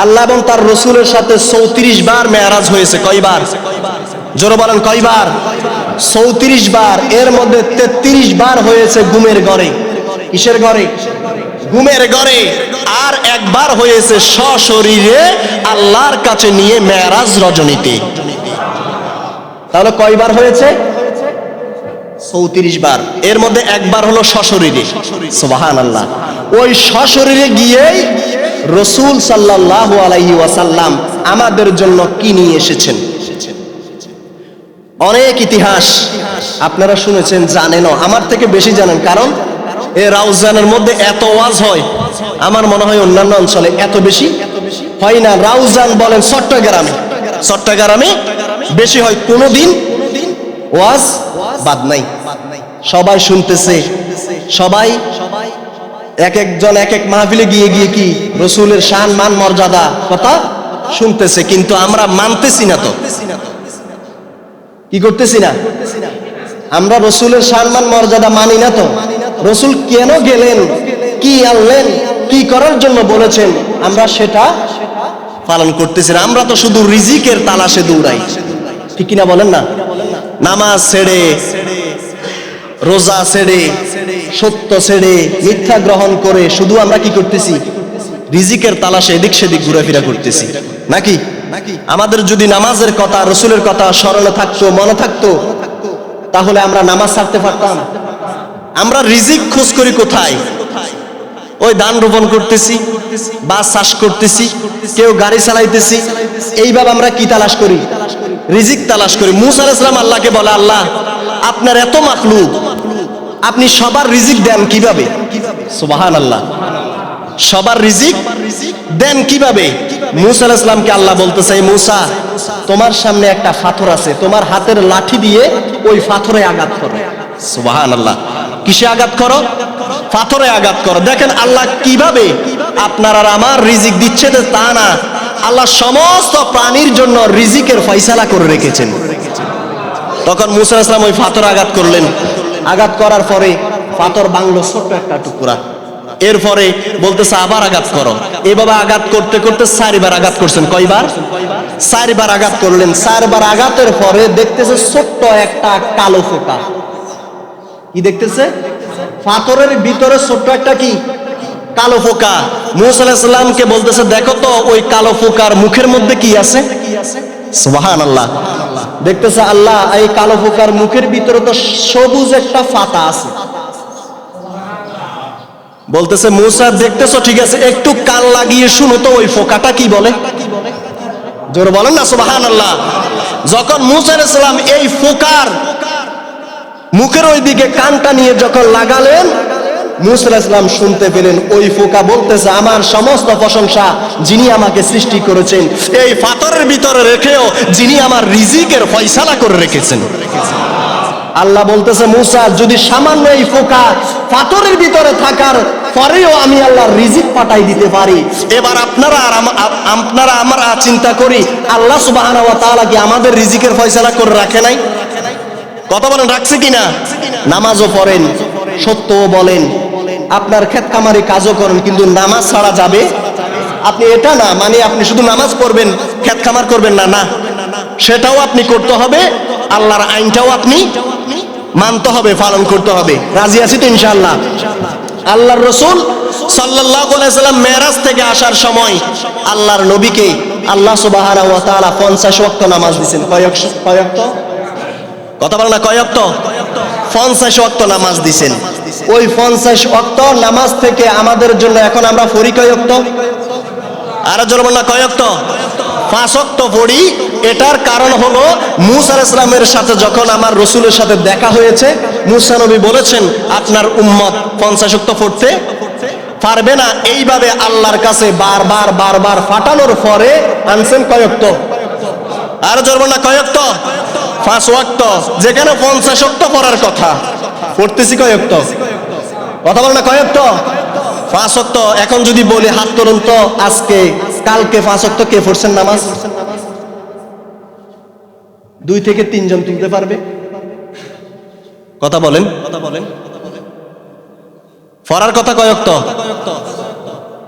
আল্লাহ এবং তার রসুলের সাথে 34 বার মেরাজ হয়েছে। কয়বার? জোরে বলেন কয়বার? 34 বার। এর মধ্যে 33 বার হয়েছে ঘুমের ঘরে। কিসের ঘরে? ঘুমের ঘরে। আর একবার হয়েছে সশরীরে আল্লাহর কাছে নিয়ে মেরাজ রজনীতে। তাহলে কয়বার হয়েছে? 34 বার। এর মধ্যে একবার হলো সশরীরে। সুবহানাল্লাহ। ওই সশরীরে গিয়েই রাসূল সাল্লাল্লাহু আলাইহি ওয়াসাল্লাম আমাদের জন্য কি নিয়ে এসেছেন। অনেক ইতিহাস আপনারা শুনেছেন, জানেনও, আমার থেকে বেশি জানেন। কারণ এই রাউজানের মধ্যে এত ওয়াজ হয়, আমার মনে হয় অন্যান্য অঞ্চলে এত বেশি হয় না। রাউজান বলেন চট্টগ্রামে বেশি হয়। কোনোদিন ওয়াজ বাদ নাই। সবাই শুনতেছে, সবাই এক একজন এক এক মাহফিলে গিয়ে গিয়ে কি রাসূলের শান মান মর্যাদা কথা শুনতেছে। কিন্তু আমরা মানতেছি না। তো কি করতেছি না? আমরা রাসূলের শান মান মর্যাদা মানি না। তো রাসূল কেন গেলেন, কি আনলেন, কি করার জন্য বলেছেন, আমরা সেটা পালন করতেছি না। আমরা তো শুধু রিজিকের তালাশে দৌড়াই, ঠিক কিনা বলেন না? নামাজ ছেড়ে, রোজা ছেড়ে, সত্য ছেড়ে, মিথ্যা গ্রহণ করে শুধু আমরা কি করতেছি? রিজিকের তালাশে এদিক সেদিক ঘোরাফেরা করতেছি নাকি? আমাদের যদি নামাজের কথা, রাসূলের কথা স্মরণে থাকতো, মনে থাকতো, তাহলে আমরা নামাজ ছাড়তে পারতাম? আমরা রিজিক খোঁজ করি কোথায়? ওই ধান রোপণ করতেছি, বাস চাষ করতেছি, কেউ গাড়ি চালাইতেছি। এইভাবে আমরা কি তালাশ করি? রিজিক তালাশ করি। মূসা আলাইহিস সালাম আল্লাহকে বলে, আল্লাহ আপনার এত মাখলুক, আপনি সবার রিজিক দেন কিভাবে? সুবহানাল্লাহ। সবার রিজিক দেন কিভাবে? মূসা আলাইহিস সালামকে আল্লাহ বলতেছে, মূসা তোমার সামনে একটা পাথর আছে, তোমার হাতের লাঠি দিয়ে ওই পাথরে আঘাত করো। সুবহানাল্লাহ। কিসে আঘাত করো? পাথরে আঘাত করো। দেখেন আল্লাহ কিভাবে আপনার আর আমার রিজিক দিচ্ছে। তা না, আল্লাহ সমস্ত প্রাণীর জন্য রিজিকের ফয়সালা করে রেখেছেন। তখন মূসা আলাইহিস সালাম ওই পাথর আঘাত করলেন। আঘাত করার পরে পাথর ভাঙলো ছোট্ট একটা টুকরা। এরপরে বলতেছে আবার আঘাত করো। এভাবে আঘাত করতে করতে 4 বার আঘাত করছেন। কয়বার? 4 বার আঘাত করলেন। 4 বার আঘাতের পরে দেখতেছে ছোট্ট একটা কালো ফোঁকা। কি দেখতেছে? পাথরের ভিতরে ছোট্ট একটা কি কালো ফোঁকা। মূসা আলাইহিস সালামকে বলতেছে, দেখো তো ওই কালো ফোঁকার মুখের মধ্যে কি আছে। সুবহানাল্লাহ। দেখতেছে আল্লাহ এই কালো ফোঁকার মুখের ভিতরে তো সবুজ একটা পাতা আছে। বলতেছে, মূসা দেখতেছো ঠিক আছে, একটু কান লাগিয়ে শুনো তো ওই ফোঁকাটা কি বলে। জোরে বলেন না সুবহানাল্লাহ। যখন মূসা আলাইহিস সালাম এই ফোঁকার মুখের ওই দিকে কানটা নিয়ে যখন লাগালেন, মূসা আলাইহিস সালাম শুনতে পেলেন ওই ফোঁকা বলতেছে, আমার সমস্ত প্রশংসা যিনি আমাকে সৃষ্টি করেছেন, এই পাথরের ভিতরে রেখেও যিনি আমার রিজিকের ফয়সালা করে রেখেছেন। আল্লাহ বলতেছে, মূসা যদি সামান্য এই ফোঁকা পাথরের ভিতরে থাকার পরেও আমি আল্লাহর রিজিক পাঠাই দিতে পারি, এবার আপনারা আমরা চিন্তা করি আল্লাহ সুবহানাহু ওয়া তাআলা কি আমাদের রিজিকের ফয়সালা করে রাখে নাই? কথা বলেন, রাখছে কিনা? নামাজও পড়েন, সত্যও বলেন, আপনার ক্ষেত কামারি কাজও করেন, কিন্তু নামাজ ছাড়া যাবে? আপনি এটা না মানে আপনি শুধু নামাজ পড়বেন, ক্ষেত খামার করবেন না, না, সেটাও আপনি করতে হবে। আল্লাহর আইনটাও আপনি মানতে হবে, পালন করতে হবে। রাজি আছি তো ইনশাআল্লাহ? আল্লাহর রাসূল সাল্লাল্লাহু আলাইহি সাল্লাম মেরাজ থেকে আসার সময় আল্লাহর নবীকে আল্লাহ সুবহানাহু ওয়া তাআলা 50 ওয়াক্ত নামাজ দিয়েছেন। কয় ওয়াক্ত? কথা বলেন না, কয় ওয়াক্ত? 50 ওয়াক্ত নামাজ দিয়েছেন। ওই 50 ওয়াক্ত নামাজ থেকে আমাদের জন্য এখন আমরা পড়ি কয় ওয়াক্ত? আর জোরে বলেন না, কয় ওয়াক্ত? 5 ওয়াক্ত পড়ি। এটার কারণ হলো মূসা আলাইহিস সালামের সাথে যখন আমার রাসূলের সাথে দেখা হয়েছে, মূসা নবী বলেছেন আপনার উম্মত 50 ওয়াক্ত পড়তে পারবে না। এইভাবে আল্লাহর কাছে বারবার ফাটানোর পরে আনছেন কয় ওয়াক্ত? আর জোরে বলেন না, কয় ওয়াক্ত? 5 ওয়াক্ত। যেখানে 50 ওয়াক্ত পড়ার কথা, পড়তেছি কয় ওয়াক্ত? কথা বলেন না, কয় ওয়াক্ত? 5 ওয়াক্ত। এখন যদি বলি হাত তুলুন তো, আজকে কালকে 5 ওয়াক্ত কে পড়ছেন নামাজ? 2 থেকে 3 জন তুলতে পারবে? কথা বলেন। পড়ার কথা কয় ওয়াক্ত?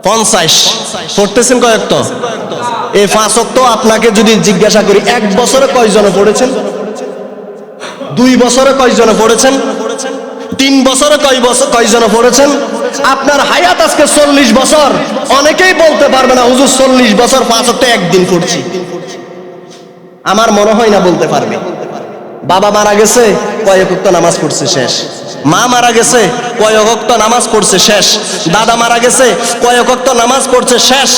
50। পড়তেছেন কয় ওয়াক্ত? এই 5 ওয়াক্ত আপনাকে যদি জিজ্ঞাসা করি 1 বছরে কয়জনে পড়েছেন, 2 বছরে কয়জনে পড়েছেন, 3 বছরে কয়জনে পড়েছেন? আপনার হায়াত আজকে 40 বছর, অনেকেই বলতে পারবে না হুজুর 40 বছর 5 ওয়াক্ত একদিন পড়ছি। আমার মনে হয় না বলতে পারবে। বাবা মারা গেছে, কয়েক ওয়াক্ত নামাজ পড়ছে শেষ। মা মারা গেছে, কয়েক ওয়াক্ত নামাজ পড়ছে শেষ। দাদা মারা গেছে, কয়েক ওয়াক্ত নামাজ পড়ছে শেষ।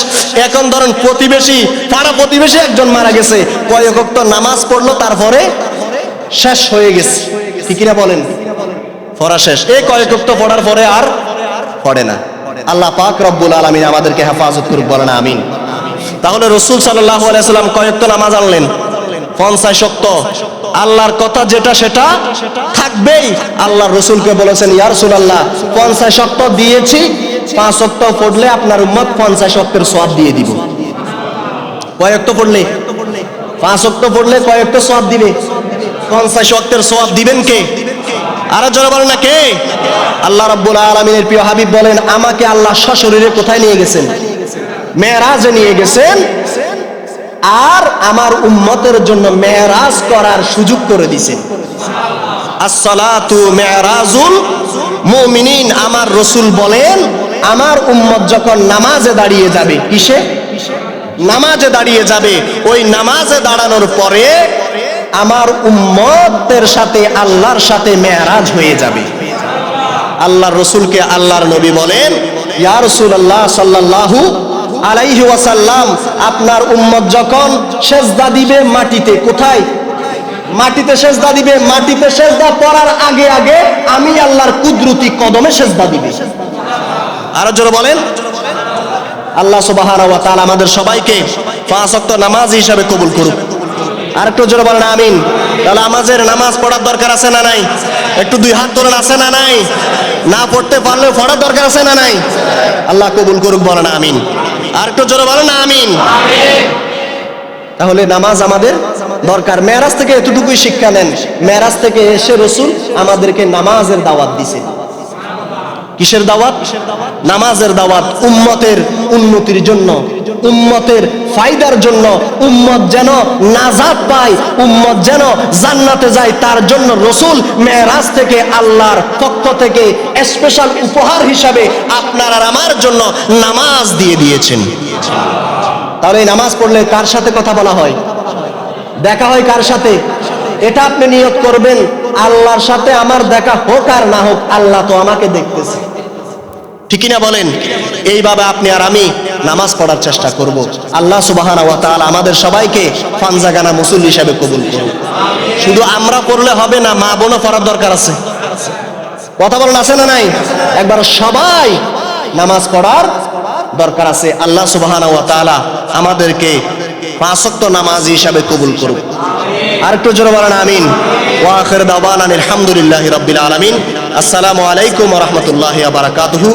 এখন ধরেন প্রতিবেশী, পাড়া প্রতিবেশী একজন মারা গেছে, কয়েক ওয়াক্ত নামাজ পড়লো, তারপরে শেষ হয়ে গেছে। ঠিক কিনা বলেন? পড়া শেষ। এই কয়েক ওয়াক্ত পড়ার পরে আর পড়ে না। আল্লাহ পাক রব্বুল আলামিন আমাদেরকে হেফাজত করুক, বলেন আমিন। তাহলে রাসূল সাল্লাল্লাহু আলাইহি সাল্লাম কয় ওয়াক্ত নামাজ আনলেন? 50 ওয়াক্ত। আল্লাহর কথা যেটা সেটা থাকবেই। আল্লাহর রাসূলকে বলেছেন, ইয়া রাসূলুল্লাহ 50 ওয়াক্ত দিয়েছি, 5 ওয়াক্ত পড়লে আপনার উম্মত 50 ওয়াক্তের সওয়াব দিয়ে দিব। কয় ওয়াক্ত পড়লে? 5 ওয়াক্ত পড়লে কয় ওয়াক্ত সওয়াব দিবে? 50 ওয়াক্তের সওয়াব দিবেন কে? আরো জোরে বলেন না কে? আল্লাহ রাব্বুল আলামিনের প্রিয় হাবিব বলেন, আমাকে আল্লাহ সশরীরে কোথায় নিয়ে গেছেন? মেরাজে নিয়ে গেছেন, আর আমার উম্মতের জন্য মেরাজ করার সুযোগ করে দিয়েছেন। আসসালাতু মেরাজুল মুমিনিন। আমার রাসূল বলেন, আমার উম্মত যখন নামাজে দাঁড়িয়ে যাবে, কিসে? নামাজে দাঁড়িয়ে যাবে, ওই নামাজে দাঁড়ানোর পরে আমার উম্মতের সাথে আল্লাহর সাথে মেরাজ হয়ে যাবে। আল্লাহর রাসূলকে আল্লাহর নবী বলেন, ইয়া রাসূলুল্লাহ সাল্লাল্লাহু আলাইহি ওয়াসাল্লাম, আপনার উম্মত যখন সেজদা দিবে মাটিতে, কোথায়? মাটিতে সেজদা দিবে। মাটিতে সেজদা করার আগে আগে আমি আল্লাহর কুদরতি কদমে সেজদা দিবে। আরো জোরে বলেন। আল্লাহ সুবহানাহু ওয়া তাআলা আমাদের সবাইকে 5 ওয়াক্ত নামাজ হিসাবে কবুল করুক। আর একটু জোরে বলেন আমিন। তাহলে আমাদের নামাজ পড়ার দরকার আছে না নাই? একটু 2 হাত তোলেন, আছে না নাই? না পড়তে পারলে পড়ার দরকার আছে না নাই? আল্লাহ কবুল করুক, বলেন আমিন। আর একটু জোরে বলেন আমিন। তাহলে নামাজ আমাদের দরকার। মেরাজ থেকে এতটুকুই শিক্ষা নেন, মেরাজ থেকে এসে রাসূল আমাদেরকে নামাজের দাওয়াত দিয়েছে। কিসের দাওয়াত? নামাজের দাওয়াত। উম্মতের উন্নতির জন্য, উম্মতের ফায়দার জন্য, উম্মত যেন নাজাত পায়, উম্মত যেন জান্নাতে যায়, তার জন্য রাসূল মেরাজ থেকে আল্লাহর পক্ষ থেকে স্পেশাল উপহার হিসাবে আপনার আর আমার জন্য নামাজ দিয়ে দিয়েছেন। তাহলে এই নামাজ পড়লে কার সাথে কথা বলা হয়? দেখা হয় কার সাথে? এটা আপনি নিয়ত করবেন, আল্লাহর সাথে আমার দেখা হোক আর না হোক, আল্লাহ তো আমাকে দেখতেছে। ঠিক না বলেন? এইভাবে আপনি আর আমি নামাজ পড়ার চেষ্টা করব। আল্লাহ সুবহানাহু ওয়া তাআলা আমাদের সবাইকে ফানজাগানা মুসল্লি হিসেবে কবুল করুন। শুধু আমরা পড়লে হবে না, মা বোনও পড়ার দরকার আছে। কথা বলেন, আছে না নাই? একবার সবাই নামাজ পড়ার দরকার আছে। আল্লাহ সুবহানাহু ওয়া তাআলা আমাদেরকে 5 ওয়াক্ত নামাজি হিসাবে কবুল করুন। আর একটু জোরে বলেন আমিন। ওয়া আখির দাওয়ানা আলহামদুলিল্লাহি রাব্বিল আলামিন। আসসালামু আলাইকুম ওয়া রাহমাতুল্লাহি ওয়া বারাকাতুহু।